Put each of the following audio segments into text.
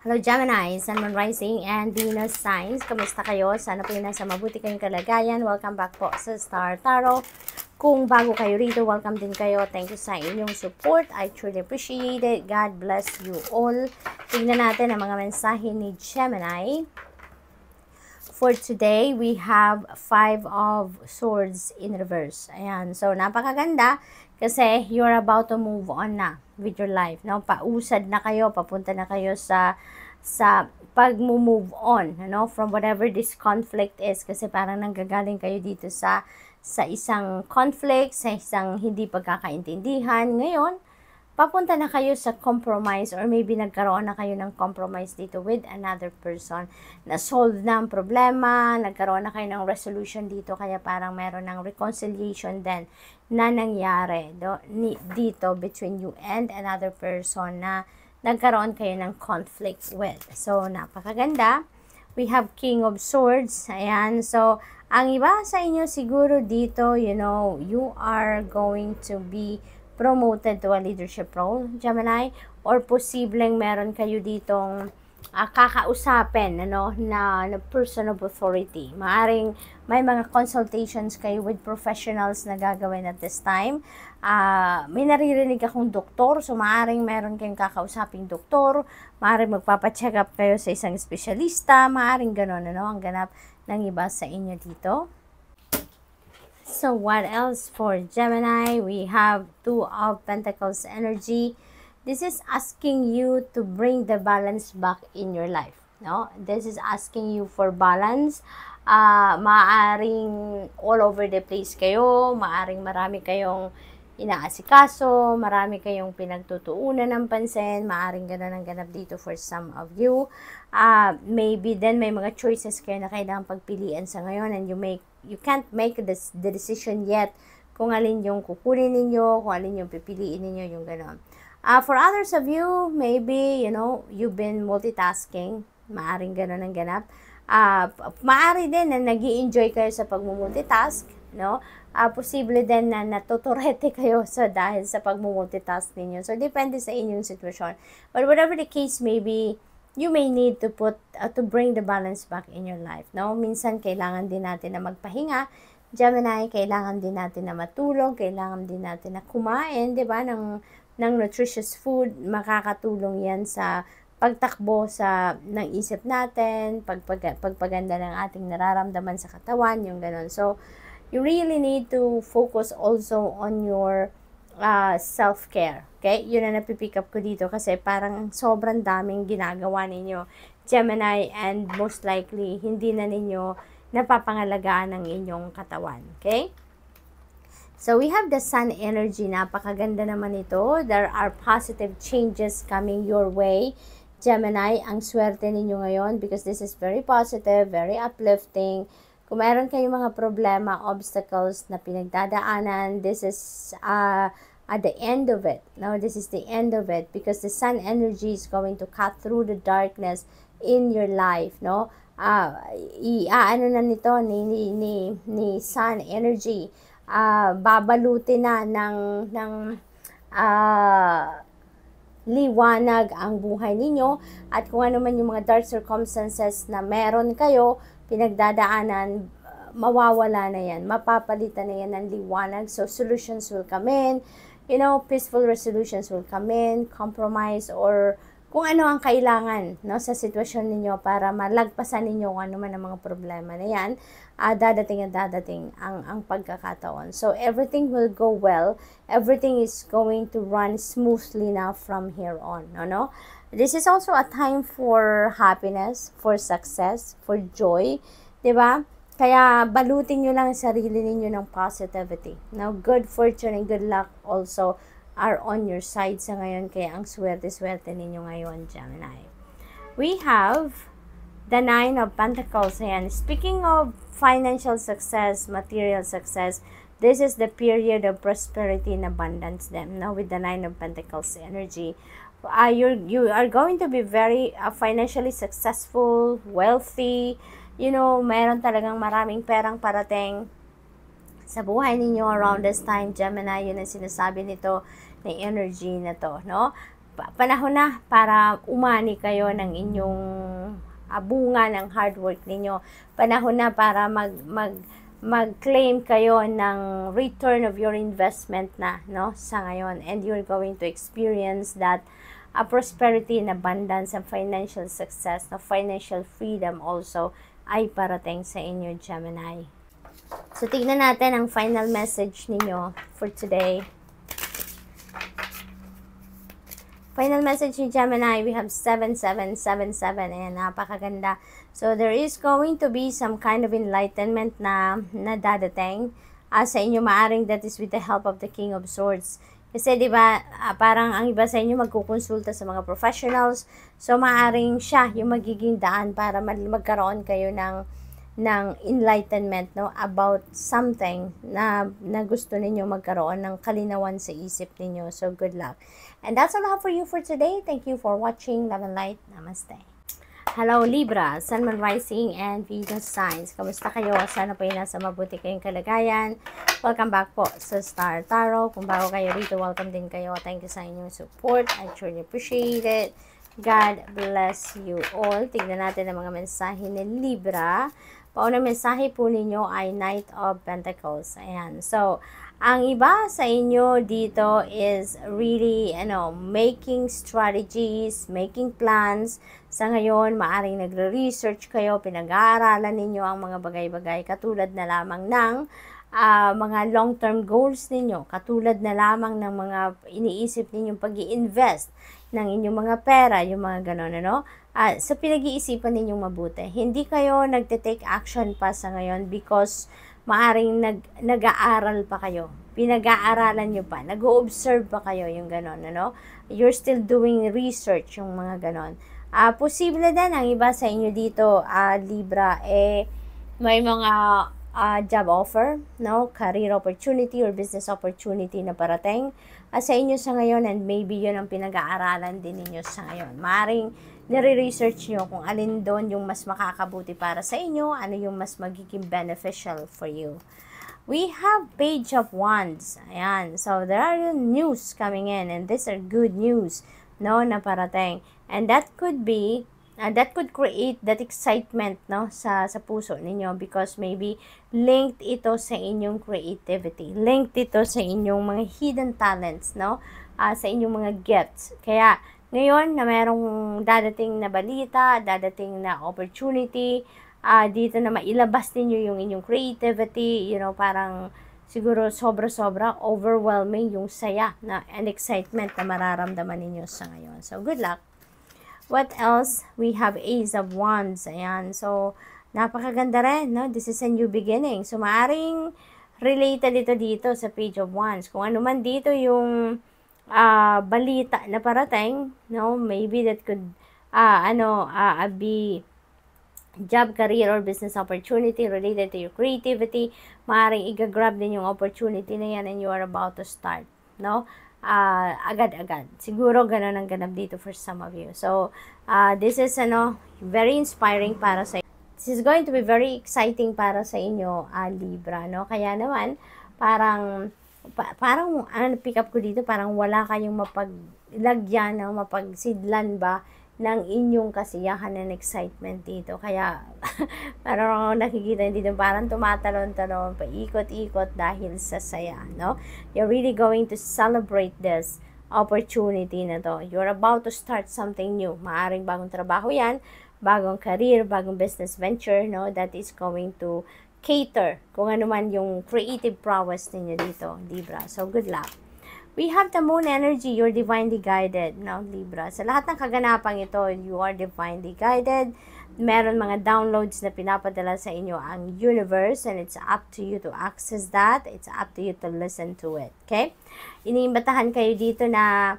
Hello Gemini, Sun, Moon, Rising, and Venus signs. Kamusta kayo? Sana po nasa mabuti kayong kalagayan. Welcome back po sa Star Tarot. Kung bago kayo rito, welcome din kayo. Thank you sa inyong support. I truly appreciate it. God bless you all. Tignan natin ang mga mensahe ni Gemini. For today, we have 5 of Swords in reverse. Ayan. So, napakaganda kasi you're about to move on na with your life. No? Pausad na kayo, papunta na kayo sa pag-move on, from whatever this conflict is. Kasi parang nanggagaling kayo dito sa isang conflict, sa isang hindi pagkakaintindihan. Ngayon, papunta na kayo sa compromise or maybe nagkaroon na kayo ng compromise dito with another person. Na-solve na ang problema, nagkaroon na kayo ng resolution dito, kaya parang meron ng reconciliation din na nangyari dito between you and another person na nagkaroon kayo ng conflict with. So, napakaganda. We have King of Swords. Ayan. So, ang iba sa inyo siguro dito, you are going to be promoted to a leadership role, Gemini, or posibleng meron kayo ditong kakausapin, na person of authority. Maaring may mga consultations kayo with professionals na gagawin at this time. May naririnig akong doktor, so maaring meron kayong kakausaping doktor, maaring magpapacheck up kayo sa isang espesyalista, maaring gano'n, ang ganap ng iba sa inyo dito. So, what else for Gemini? We have 2 of Pentacles energy. This is asking you to bring the balance back in your life. No? This is asking you for balance. Maaring all over the place kayo. Maaring marami kayong inaasikaso. Marami kayong pinagtutuunan ng pansin. Maaring ganun ang ganap dito for some of you. Maybe then may mga choices kayo na kailangang pagpilian sa ngayon and you can't make the decision yet kung alin yung kukunin ninyo, kung alin yung pipiliin ninyo, yung gano'n. For others of you, maybe, you've been multitasking. Maaring gano'n ang ganap. Maari din na nag-i-enjoy kayo sa pag-multitask, posible din na natuturete kayo dahil sa pag-multitask ninyo. So, depende sa inyong sitwasyon. But whatever the case may be, you may need to to bring the balance back in your life, Minsan, kailangan din natin na magpahinga. Gemini, kailangan din natin na matulog, kailangan din natin na kumain, di ba, ng nutritious food. Makakatulong yan sa pagtakbo ng isip natin, pagpaganda ng ating nararamdaman sa katawan, yung ganon. So, you really need to focus also on your self-care. Okay? Yun na napipick up ko dito kasi parang sobrang daming ginagawa ninyo, Gemini, and most likely, hindi na ninyo napapangalagaan ng inyong katawan. Okay? So, we have the Sun energy. Napakaganda naman ito. There are positive changes coming your way, Gemini. Ang swerte ninyo ngayon because this is very positive, very uplifting. Kung meron kayong mga problema, obstacles na pinagdadaanan, this is at the end of it. This is the end of it because the Sun energy is going to cut through the darkness in your life, ano na nito ni Sun energy. Babalutin na ng liwanag ang buhay ninyo at kung ano man yung mga dark circumstances na meron kayo pinagdadaanan, mawawala na yan, mapapalitan na yan ng liwanag. So solutions will come in, peaceful resolutions will come in, compromise or kung ano ang kailangan sa sitwasyon ninyo para malagpasan ninyo kung ano man ang mga problema na yan, dadating at dadating ang pagkakataon. So, everything will go well. Everything is going to run smoothly now from here on. This is also a time for happiness, for success, for joy. Diba? Kaya balutin nyo lang ang sarili ninyo ng positivity. Good fortune and good luck also are on your side sa ngayon. Kaya ang swerte-swerte ninyo ngayon, Gemini. We have the 9 of Pentacles. Ayan. Speaking of financial success, material success, this is the period of prosperity and abundance then, with the 9 of Pentacles energy. You are going to be very financially successful, wealthy, meron talagang maraming perang parating sa buhay ninyo around this time, Gemini. Yun ang sinasabi nito, ng energy na to, panahon na para umani kayo ng inyong bunga ng hard work ninyo. Panahon na para mag-claim kayo ng return of your investment na, no, sa ngayon. And you're going to experience that prosperity and abundance and financial success, na financial freedom also ay parating sa inyo, Gemini. So, tignan natin ang final message ninyo for today. Final message ni Gemini, we have 7777. Ayan, napakaganda. So, there is going to be some kind of enlightenment na dadating sa inyo. Maaring that is with the help of the King of Swords. Kasi, di ba, parang ang iba sa inyo magkukonsulta sa mga professionals. So, maaring siya yung magiging daan para magkaroon kayo ng enlightenment, no, about something na gusto ninyo magkaroon ng kalinawan sa isip ninyo. So, good luck. And that's all I have for you for today. Thank you for watching. Love and light. Namaste. Hello, Libra, Sun, Moon, Rising, and Venus signs. Kamusta kayo? Sana po yung nasa mabuti kayong kalagayan. Welcome back po sa Star Tarot. Kung bago kayo rito, welcome din kayo. Thank you sa inyong support. I truly appreciate it. God bless you all. Tignan natin ang mga mensahe ni Libra. Paunang mensahe po ninyo ay Knight of Pentacles. Ayan. So, ang iba sa inyo dito is really, making strategies, making plans. Sa ngayon, maaring nagre-research kayo, pinag-aaralan ninyo ang mga bagay-bagay katulad na lamang ng mga long-term goals ninyo, katulad na lamang ng mga iniisip ninyong pag-i-invest ng inyong mga pera, yung mga ganon, sa pinag-iisipan ninyong mabuti. Hindi kayo nagte-take action pa sa ngayon because maaring nag-aaral pa kayo. Pinag-aaralan nyo pa. Nag-o-observe pa kayo yung ganon, You're still doing research, yung mga ganon. Posible din ang iba sa inyo dito, Libra, may mga job offer, career opportunity or business opportunity na parating sa inyo sa ngayon, and maybe yun ang pinag-aaralan din ninyo sa ngayon. Maaring nire-research nyo kung alin doon yung mas makakabuti para sa inyo, ano yung mas magiging beneficial for you. We have Page of Wands. Ayan. So, there are news coming in, and these are good news, na parating. And that could be, that could create that excitement, sa puso ninyo, because maybe linked ito sa inyong creativity. Linked ito sa inyong mga hidden talents, sa inyong mga gifts. Kaya, ngayon na merong dadating na balita, dadating na opportunity, dito na mailabas ninyo yung inyong creativity, parang siguro sobra-sobra overwhelming yung saya and excitement na mararamdaman ninyo sa ngayon. So, good luck. What else? We have Ace of Wands. Ayan. So, napakaganda rin, This is a new beginning. So, maaring related ito dito sa Page of Wands. Kung ano man dito yung balita na parating, maybe that could be job, career, or business opportunity related to your creativity. Maaaring i-grab din yung opportunity na yan and you are about to start, agad-agad. Siguro ganun ang ganap dito for some of you. So, this is very inspiring para sa inyo. This is going to be very exciting para sa inyo, Libra, Kaya naman, parang pick up ko dito, parang wala kayong mapaglagyan, mapagsidlan ba ng inyong kasiyahan and excitement dito. Kaya, parang nakikita dito, parang tumatalon-talon, paikot-ikot dahil sa saya, You're really going to celebrate this opportunity na to. You're about to start something new. Maaring bagong trabaho yan, bagong career, bagong business venture, that is going to cater kung ano man yung creative prowess ninyo dito, Libra. So, good luck. We have the Moon energy. You're divinely guided, Libra. Sa lahat ng kaganapang ito, you are divinely guided. Meron mga downloads na pinapadala sa inyo ang universe, and it's up to you to access that. It's up to you to listen to it. Okay? Iniimbatahan kayo dito na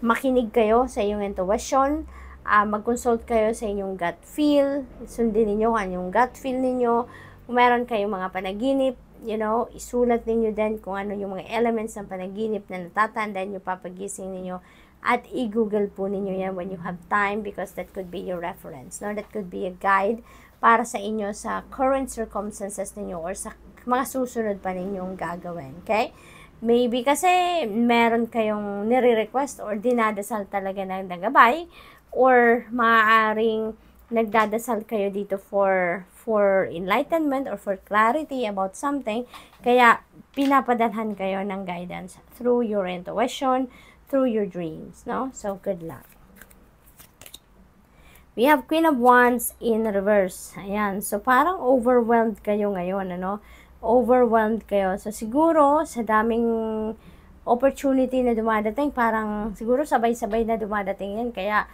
makinig kayo sa iyong intuition, mag-consult kayo sa inyong gut feel, sundin ninyo kung anong gut feel ninyo. Kung meron kayong mga panaginip, isulat ninyo din kung ano yung mga elements ng panaginip na natatandaan nyo papagising ninyo, at i-google po ninyo yan when you have time, because that could be your reference, That could be a guide para sa inyo sa current circumstances ninyo or sa mga susunod pa ninyong gagawin, okay? Maybe kasi meron kayong nire-request or dinadasal talaga ng gabay, or maaaring nagdadasal kayo dito for enlightenment or for clarity about something, kaya pinapadalhan kayo ng guidance through your intuition, through your dreams, no? So, good luck. We have Queen of Wands in reverse. Ayan. So, parang overwhelmed kayo ngayon, ano? Overwhelmed kayo. So, siguro, sa daming opportunity na dumadating, parang siguro sabay-sabay na dumadating yan. Kaya,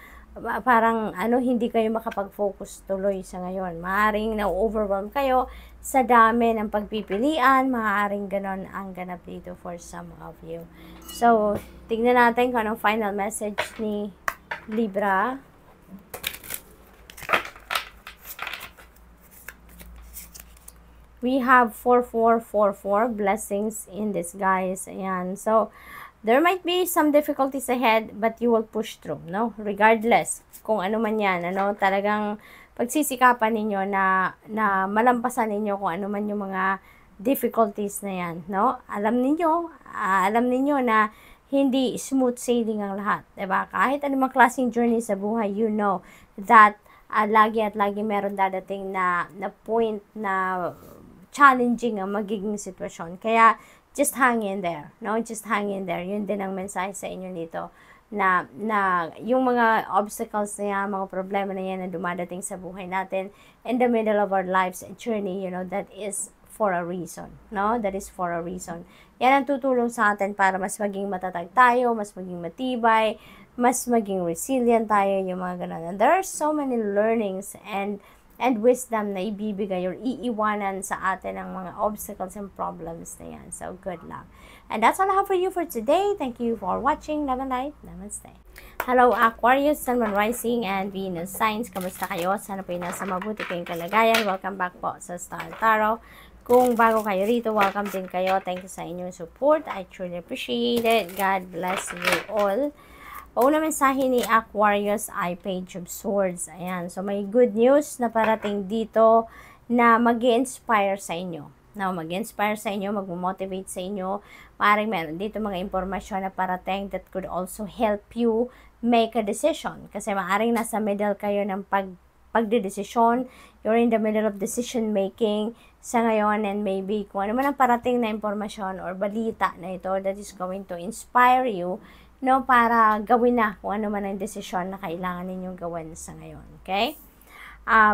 parang, hindi kayo makapag-focus tuloy sa ngayon. Maaring na-overwhelm kayo sa dami ng pagpipilian. Maaring ganon ang ganap dito for some of you. So, tignan natin kung anong final message ni Libra. We have 4444, blessings in disguise. Ayan. So, there might be some difficulties ahead, but you will push through, no? Regardless, kung ano man yan, talagang pagsisikapan ninyo na malampasan ninyo kung ano man yung mga difficulties na yan, no? Alam ninyo na hindi smooth sailing ang lahat, diba? Kahit anumang klaseng journey sa buhay, you know that lagi at lagi meron dadating na point na challenging ang magiging sitwasyon. Kaya, just hang in there, no? Just hang in there. Yun din ang mensahe sa inyo dito, na yung mga obstacles na yan, mga problema na yan na dumadating sa buhay natin, in the middle of our life's journey, that is for a reason, no? That is for a reason. Yan ang tutulong sa atin para mas maging matatag tayo, mas maging matibay, mas maging resilient tayo, yung mga ganun. And there are so many learnings and wisdom na ibibigay or iiwanan sa atin ang mga obstacles and problems na yan. So, good luck. And that's all I have for you for today. Thank you for watching. Love and light. Namaste. Hello, Aquarius, Sun, Moon, Rising, and Venus signs. Kamusta kayo? Sana po nasa mabuti kayong kalagayan. Welcome back po sa Star Tarot. Kung bago kayo rito, welcome din kayo. Thank you sa inyong support. I truly appreciate it. God bless you all. Paunang mensahe ni Aquarius ay Page of Swords. Ayan. So, may good news na parating dito na mag-inspire sa inyo. Now, mag-inspire sa inyo, mag-motivate sa inyo. Maaaring meron dito mga impormasyon na parating that could also help you make a decision. Kasi maaaring nasa middle kayo ng pagdedesisyon. You're in the middle of decision making sa ngayon, and maybe kung ano man ang parating na impormasyon or balita na ito that is going to inspire you, no, para gawin na kung ano man ang desisyon na kailangan ninyong gawin sa ngayon. Okay?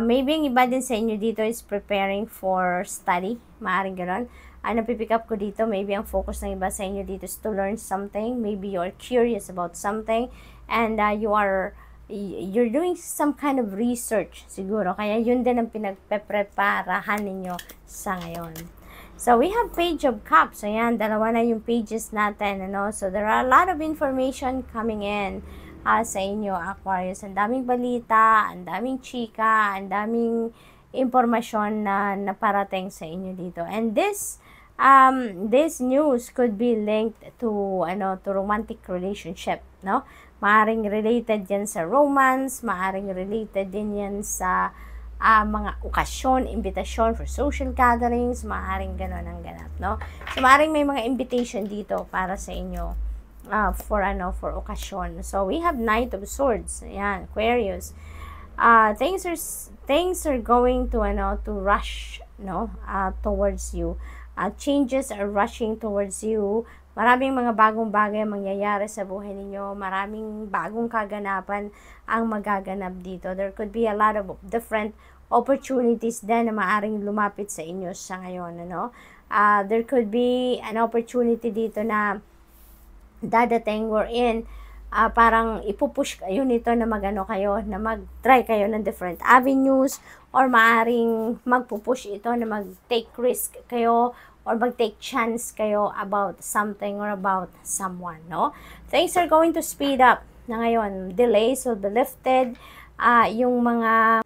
Maybe ang iba din sa inyo dito is preparing for study. Maaaring gano'n. Napipick up ko dito, maybe ang focus ng iba sa inyo dito is to learn something. Maybe you're curious about something, and you're doing some kind of research siguro. Kaya yun din ang pinagpe-preparahan ninyo sa ngayon. So, we have Page of Cups. Ayan, dalawa na yung pages natin, So, there are a lot of information coming in sa inyo, Aquarius. Ang daming balita, ang daming chika, ang daming impormasyon na naparating sa inyo dito. And this news could be linked to, to romantic relationship, no? Maaring related yan sa romance, maaring related din yan sa mga okasyon, invitation for social gatherings, maaaring gano'n ang ganap, no? So, maaaring may mga invitation dito para sa inyo for okasyon. So, we have Knight of Swords. Ayan, Aquarius. Things are going to rush, no? Towards you. Changes are rushing towards you. Maraming mga bagong bagay mangyayari sa buhay ninyo. Maraming bagong kaganapan ang magaganap dito. There could be a lot of different opportunities din na maaring lumapit sa inyo sa ngayon, There could be an opportunity dito na dadating wherein parang ipupush kayo nito na na mag-try kayo ng different avenues, or maaring magpupush ito na mag-take risk kayo or mag-take chance kayo about something or about someone, no? Things are going to speed up na ngayon. Delays will be lifted. Yung mga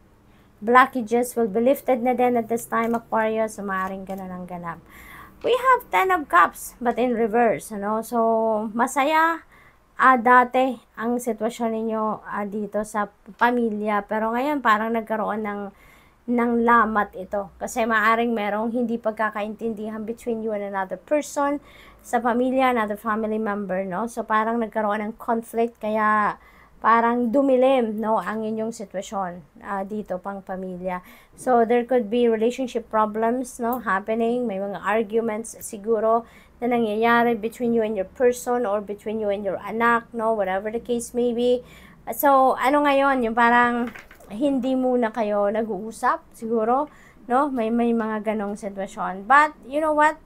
blockages will be lifted na din at this time, Aquarius. So, maaaring ganun ang ganap. We have 10 of Cups, but in reverse, So, masaya dati ang sitwasyon ninyo dito sa pamilya. Pero ngayon, parang nagkaroon ng ng lamat ito. Kasi maaring merong hindi pagkakaintindihan between you and another person, sa pamilya, another family member, no? So, parang nagkaroon ng conflict, kaya parang dumilim, no, ang inyong sitwasyon dito pang pamilya. So, there could be relationship problems, no, happening. May mga arguments siguro na nangyayari between you and your person or between you and your anak, no, whatever the case may be. So, ano ngayon, yung parang hindi muna kayo nag-uusap, siguro, no? May mga ganong sitwasyon. But, you know what?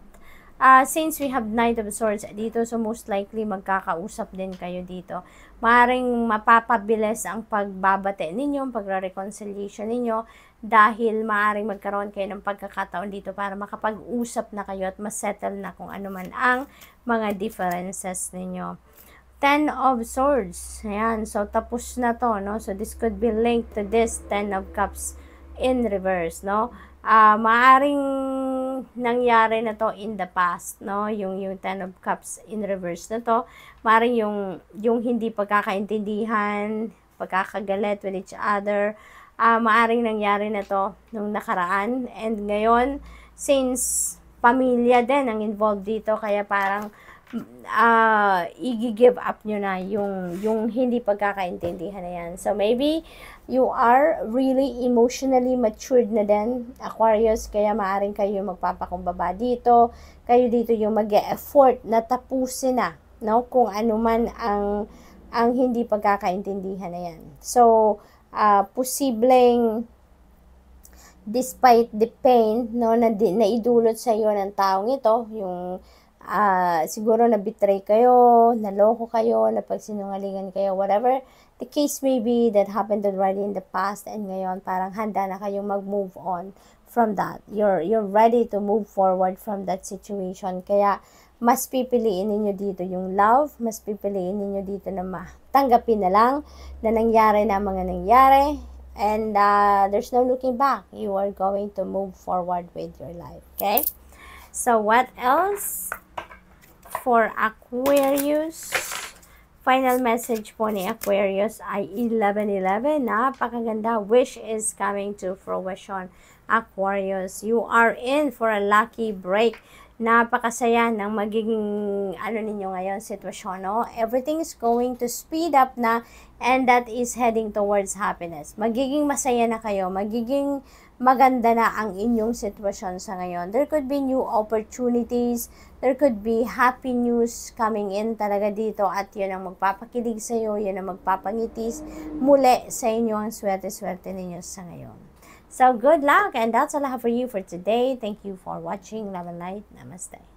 Since we have Knight of Swords dito, so most likely magkakausap din kayo dito. Maaring mapapabilis ang pagbabate ninyo, pagre-reconciliation ninyo, dahil maaring magkaroon kayo ng pagkakataon dito para makapag-usap na kayo at masettle na kung ano man ang mga differences ninyo. Ten of Swords. Ayan. So, tapos na to, no? So, this could be linked to this Ten of Cups in reverse, no? Maaring nangyari na to in the past, no? Yung Ten of Cups in reverse na to. Maaring yung hindi pagkakaintindihan, pagkakagalit with each other, maaring nangyari na to nung nakaraan. And ngayon, since pamilya din ang involved dito, kaya parang i-give up nyo na yung hindi pagkakaintindihan na yan. So, maybe you are really emotionally matured na din, Aquarius, kaya maaring kayo magpapakumbaba dito. Kayo dito yung mag-e-effort na tapusin na, no? Kung ano man ang hindi pagkakaintindihan na yan. So, posibleng despite the pain, no, na idulot sa iyo ng taong ito, yung siguro na-betray kayo, naloko kayo, napagsinungalingan kayo, whatever the case may be that happened already in the past, and ngayon parang handa na kayong mag-move on from that. You're ready to move forward from that situation. Kaya mas pipiliin ninyo dito yung love, mas pipiliin ninyo dito na tanggapin na lang na nangyari na mga nangyari, and there's no looking back. You are going to move forward with your life. Okay? So, what else for Aquarius? Final message po ni Aquarius ay 11:11. Napakaganda. Wish is coming to fruition. Aquarius, you are in for a lucky break. Napakasaya ng magiging ninyo ngayon sitwasyon, no? Everything is going to speed up na, and that is heading towards happiness. Magiging masaya na kayo, magiging maganda na ang inyong sitwasyon sa ngayon. There could be new opportunities, there could be happy news coming in talaga dito, at yun ang magpapakilig sa iyo, yun ang magpapangitis muli sa inyo ang swerte-swerte ninyo sa ngayon. So, good luck, and that's all I have for you for today. Thank you for watching. Love and light. Namaste.